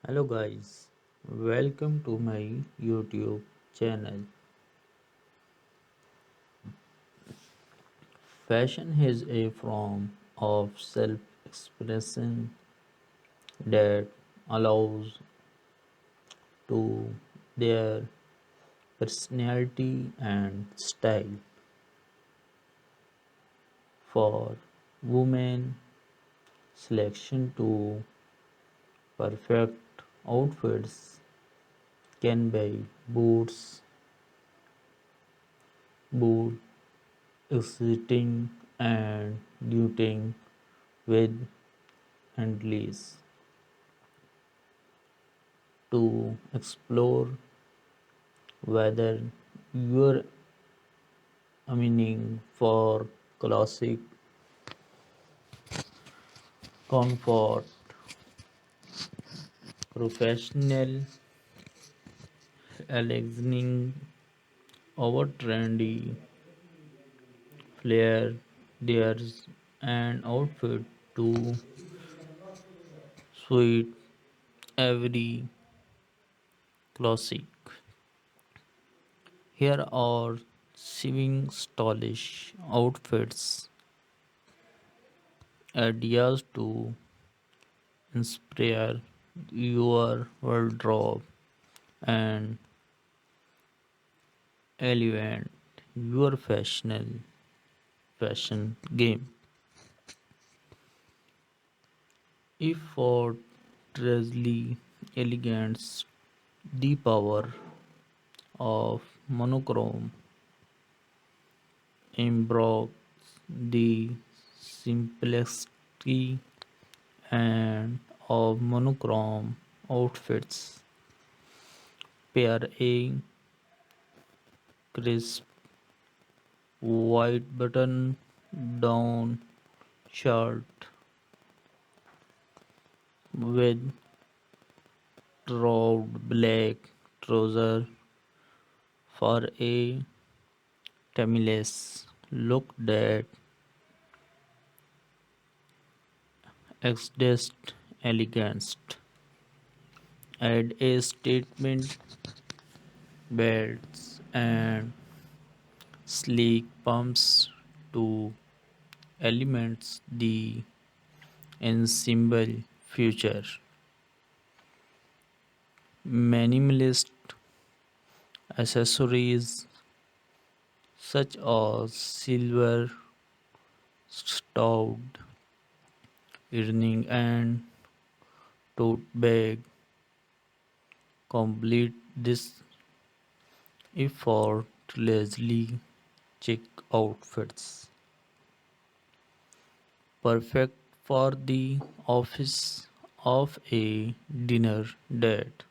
Hello guys, welcome to my YouTube channel. Fashion is a form of self-expression that allows to their personality and style. For women, selection to perfect outfits can be boot exciting and duting with handles to explore whether you're aiming for classic comfort, professional elegance, over trendy flair, there's an outfit to suit every classic. Here are seven stylish outfits, ideas to inspire your wardrobe and elevate your fashion game. Effortlessly elegance, the power of monochrome embroids the simplicity and of monochrome outfits. Pair a crisp white button down shirt with round black trouser for a timeless look that exudes elegance. Add a statement belts and sleek pumps to elements the ensemble future. Minimalist accessories such as silver stout earring and tote bag complete this effortlessly chic outfits. Perfect for the office of a dinner date.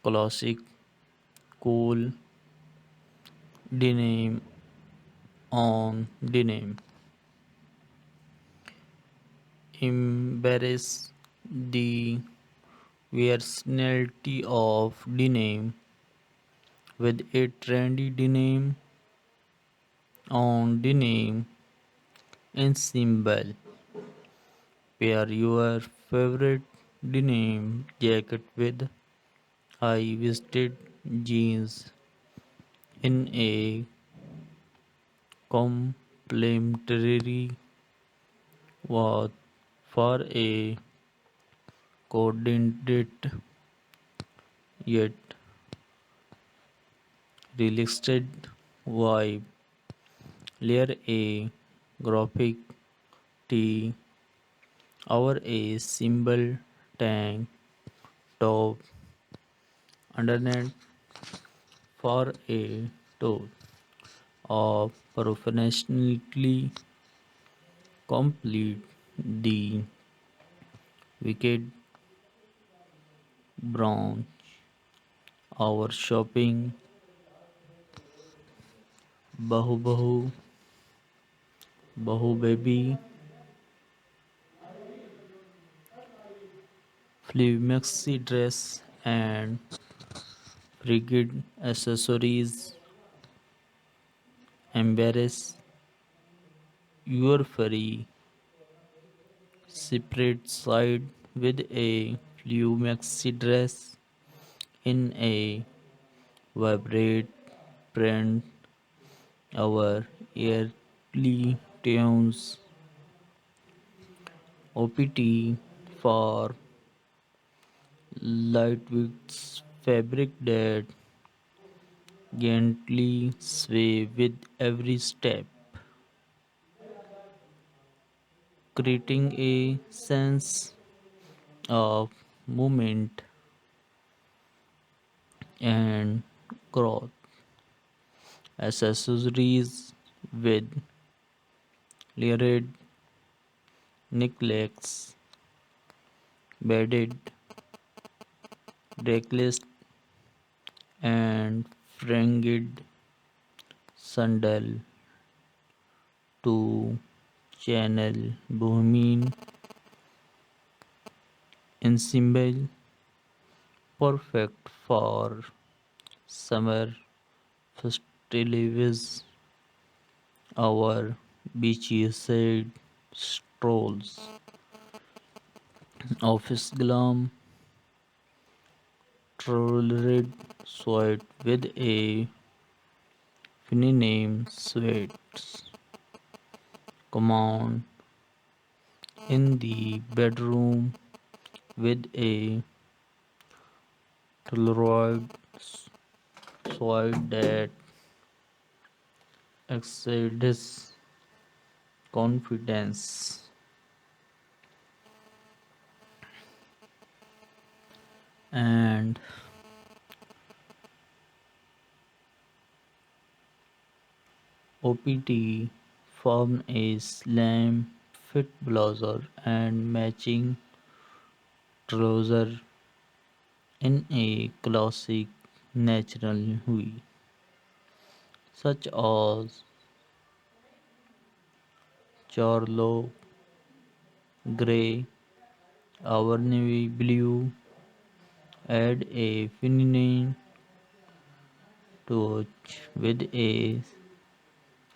Classic cool denim on denim. Embrace the versatility of denim with a trendy denim on denim ensemble. Pair your favorite denim jacket with high-waisted jeans in a complementary wash for a coordinated yet relaxed vibe. Layer a graphic tee over a simple tank top underneath for a toe of professionally complete the wicked brown. Our shopping bahu bahu bahu baby flea maxi dress and frigid accessories embrace your furry separate side with a blue maxi dress in a vibrant print. Our early tunes OPT for lightweight fabric that gently sway with every step, creating a sense of movement and growth. Accessories with layered necklace, beaded necklace, and fringed sandal to channel bohemian ensemble, perfect for summer festivities, our beachside strolls, office glam, tailored suit with a feminine sweats, command in the bedroom with a tailored suit that exceeds confidence. And OPT form a slim fit blouse and matching trouser in a classic natural hue, such as charlotte gray or navy blue, add a feminine touch with a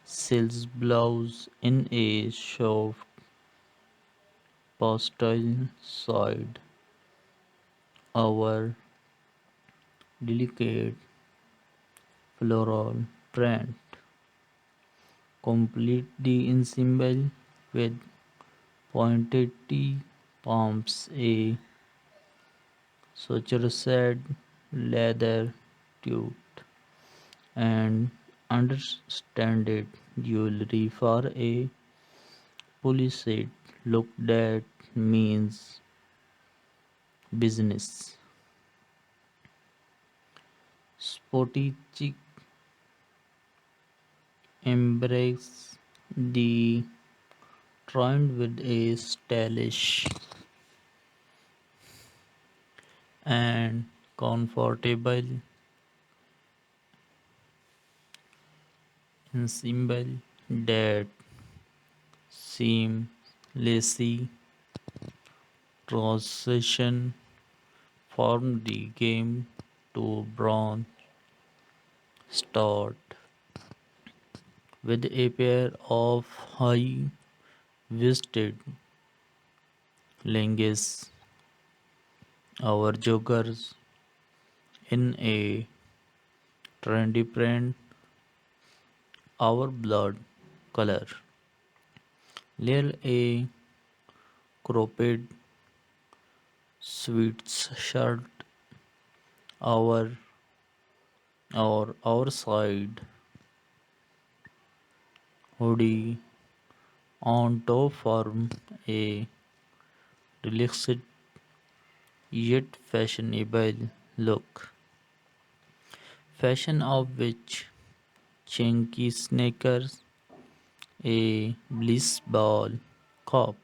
silk blouse in a soft pastel shade. Our delicate floral print complete the ensemble with pointed T palms, a sutured leather tube, and understated jewelry for a polished look that means business. Sporty chic embrace the trend with a stylish and comfortable ensemble that seamlessly transition from the game to bronze start with a pair of high waisted leggings. Our joggers in a trendy print, our blood color. Layer a cropped sweatshirt, our our side hoodie on top form a relaxed yet fashionable look. Fashion of which chunky sneakers, a bliss ball cap,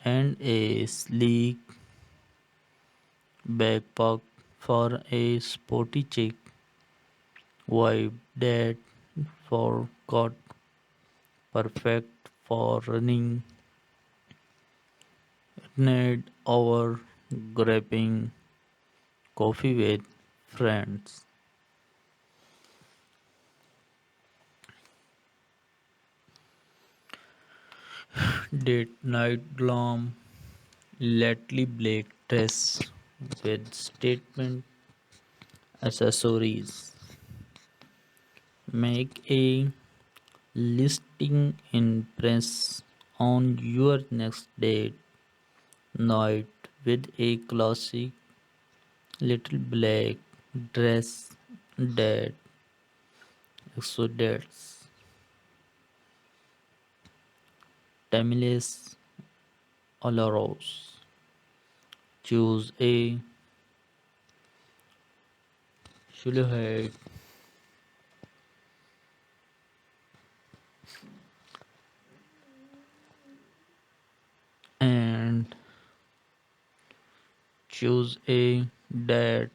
and a sleek backpack for a sporty chic vibe that forgot perfect for running, need or grabbing coffee with friends. Date night glam Lately black dress with statement accessories. Make a listing impress on your next date night with a classic little black dress that exudes timeless allures. Choose a silhouette and choose a that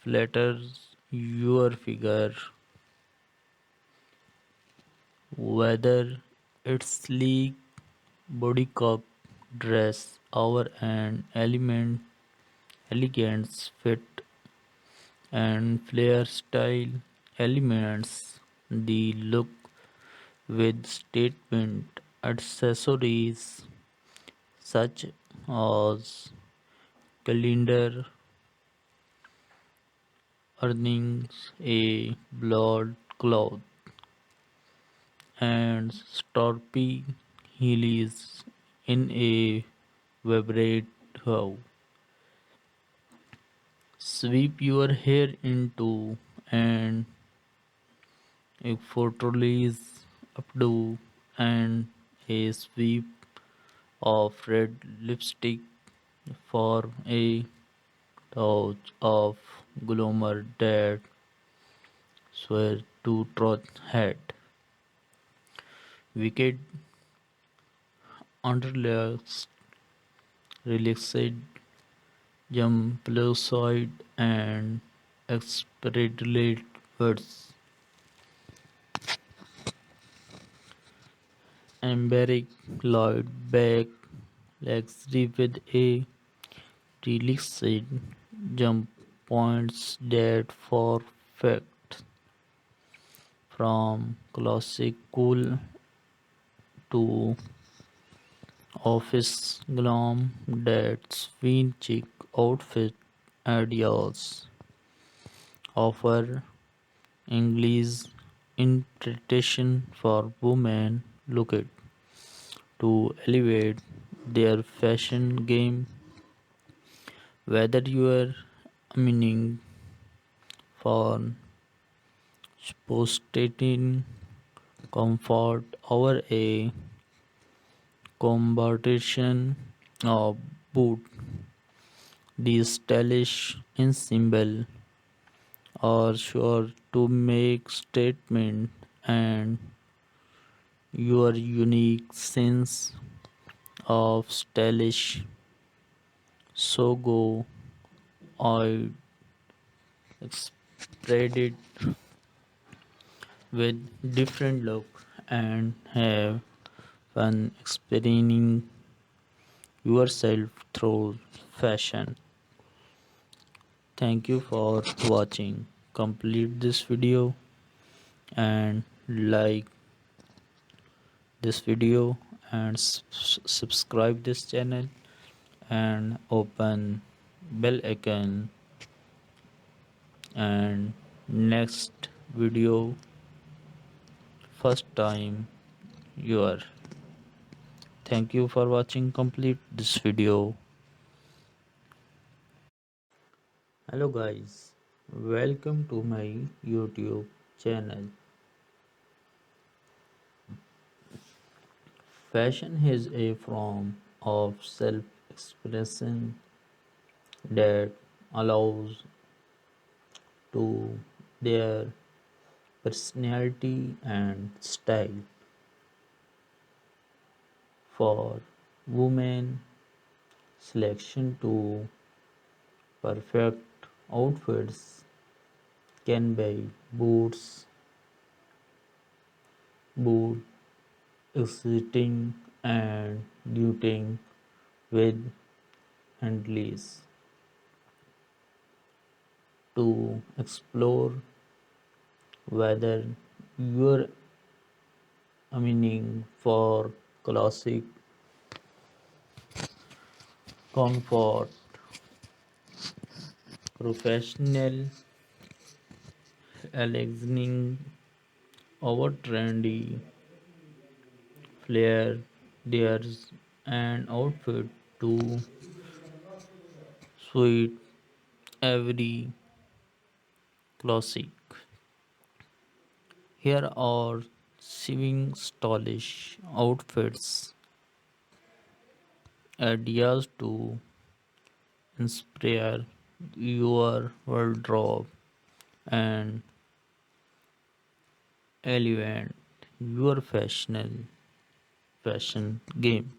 flatters your figure, whether it's sleek bodycup dress or an elegance fit and flare style elements the look with statement accessories such as calendar earnings, a blood cloth, and Storpy heelys in a vibrate how. Sweep your hair into and a fortalice updo and a sweep of red lipstick for a touch of glamour that swear to truth head. Wicked underlayers relaxed jump side and expedite words. Embarrass Lloyd back luxury with a relaxed jump points that perfect from classic cool to office glam that swing chic outfit ideas offer English interpretation for women looking to elevate their fashion game, whether you are aiming for spontaneous comfort or a combination of both. These stylish in symbol are sure to make statement and your unique sense of stylish. So go I spread it with different look and have fun experiencing yourself through fashion. Thank you for watching. Complete this video and like this video and subscribe this channel and open bell icon and next video first time you are. Thank you for watching complete this video. Hello guys, welcome to my YouTube channel. Fashion is a form of self-expression that allows to their personality and style. For women, selection to perfect outfits can be boot exiting and duting with handless to explore whether you're aiming for classic comfort, professional, elegance over trendy, flair, there's an outfit to suit every classic. Here are seven stylish outfits, ideas to inspire your wardrobe and elevate your fashion game.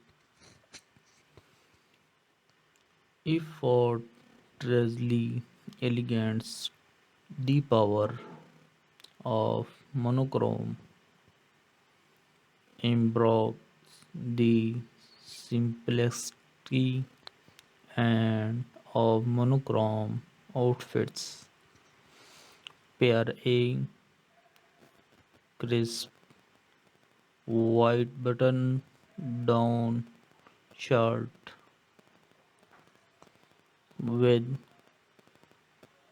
Effortlessly elegance, the power of monochrome embroids the simplicity and of monochrome outfits. Pair a crisp white button down shirt with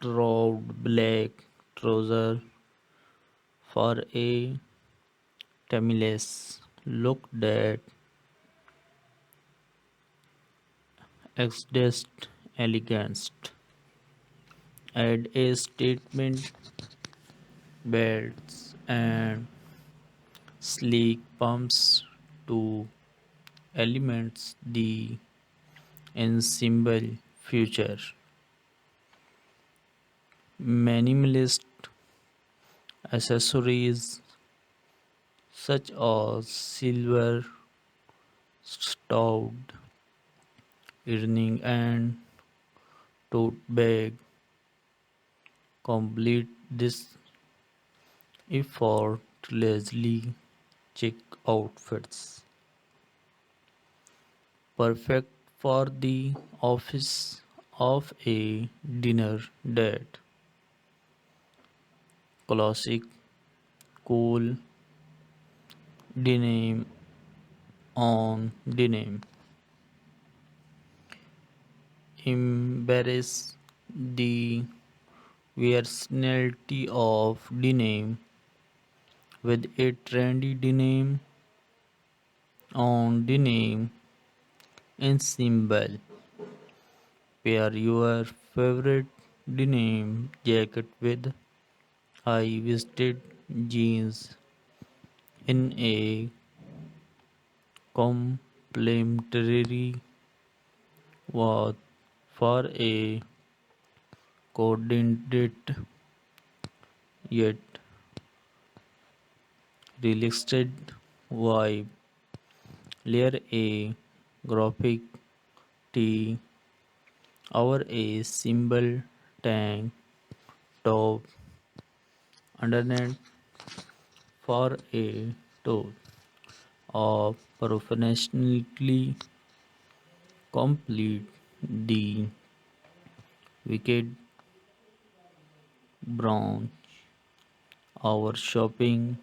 round black trouser for a timeless look that exudes elegance. Add a statement belts and sleek pumps to elements the ensemble future. Minimalist accessories such as silver stout earring and tote bag complete this effortlessly chic outfits. Perfect for the office of a dinner date. Classic cool denim on denim. Embrace the versatility of denim with a trendy denim on denim ensemble. Pair your favorite denim jacket with high-waisted jeans in a complementary wash for a coordinated yet relaxed vibe. Layer a graphic tee over a simple tank top underneath for a toe of professionally complete the wicked brown. Our shopping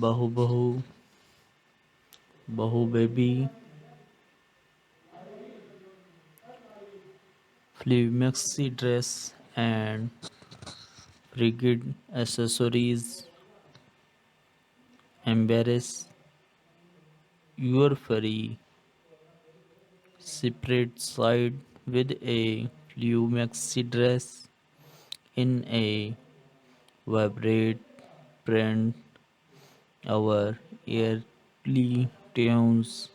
bahu bahu bahu baby flea maxi dress and frigid accessories embrace your furry separate side with a flea maxi dress in a vibrant print. Our early tunes